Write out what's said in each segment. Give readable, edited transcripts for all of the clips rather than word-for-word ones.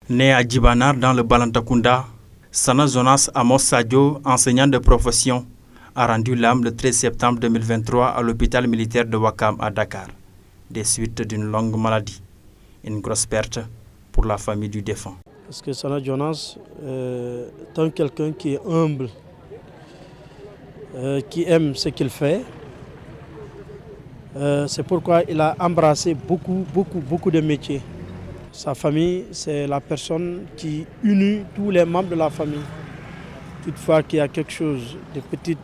Né à Djibanar dans le Balantakunda, Sana Jonas Amos Sadio, enseignant de profession, a rendu l'âme le 13 septembre 2023 à l'hôpital militaire de Ouakam à Dakar, des suites d'une longue maladie. Une grosse perte pour la famille du défunt. Parce que Sana Jonas est quelqu'un qui est humble, qui aime ce qu'il fait. C'est pourquoi il a embrassé beaucoup de métiers. Sa famille, c'est la personne qui unit tous les membres de la famille. Toutefois qu'il y a quelque chose, des petits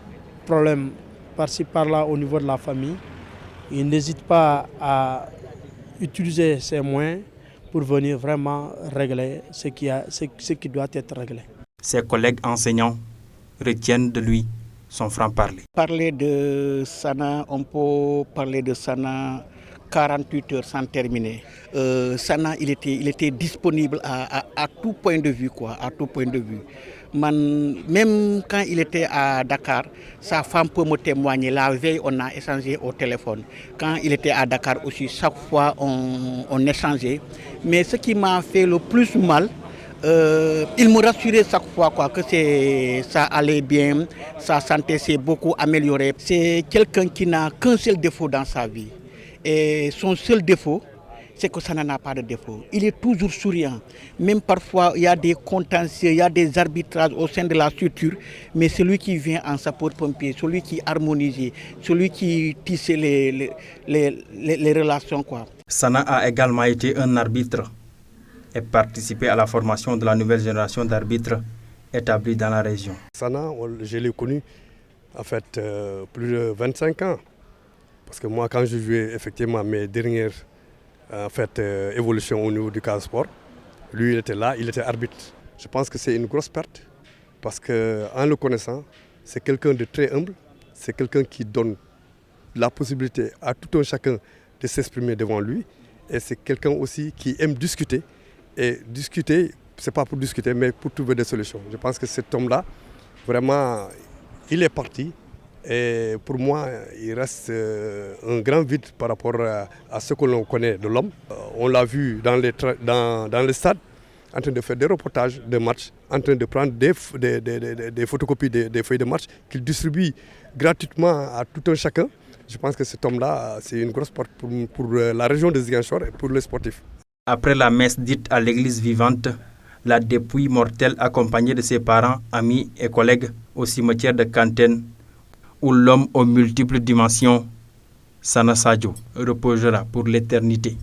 problèmes par-ci par-là au niveau de la famille, il n'hésite pas à utiliser ses moyens pour venir vraiment régler ce qui doit être réglé. Ses collègues enseignants retiennent de lui son franc-parler. Parler de Sana, on peut parler de Sana 48 heures sans terminer. Sana, il était disponible à tout point de vue, à tout point de vue. Même quand il était à Dakar, sa femme peut me témoigner. La veille, on a échangé au téléphone. Quand il était à Dakar aussi, chaque fois, on échangeait. Mais ce qui m'a fait le plus mal, il me rassurait chaque fois que ça allait bien, sa santé s'est beaucoup améliorée. C'est quelqu'un qui n'a qu'un seul défaut dans sa vie. Et son seul défaut, c'est que ça n'en a pas de défaut. Il est toujours souriant. Même parfois, il y a des contentieux, il y a des arbitrages au sein de la structure, mais celui qui vient en sapeur-pompier, celui qui harmonise, celui qui tisse les relations. Sana a également été un arbitre et participé à la formation de la nouvelle génération d'arbitres établis dans la région. Sana, je l'ai connu en fait plus de 25 ans. Parce que moi, quand je jouais effectivement mes dernières évolutions au niveau du Casa Sport, lui il était là, il était arbitre. Je pense que c'est une grosse perte parce qu'en le connaissant, c'est quelqu'un de très humble, c'est quelqu'un qui donne la possibilité à tout un chacun de s'exprimer devant lui et c'est quelqu'un aussi qui aime discuter. Et discuter, ce n'est pas pour discuter, mais pour trouver des solutions. Je pense que cet homme-là, vraiment, il est parti. Et pour moi, il reste un grand vide par rapport à ce que l'on connaît de l'homme. On l'a vu dans le stade, en train de faire des reportages de matchs, en train de prendre des photocopies des feuilles de match qu'il distribue gratuitement à tout un chacun. Je pense que cet homme-là, c'est une grosse porte pour la région de Ziguinchor et pour les sportifs. Après la messe dite à l'église vivante, la dépouille mortelle accompagnée de ses parents, amis et collègues au cimetière de Kantène, où l'homme aux multiples dimensions, Sana Sadio, reposera pour l'éternité.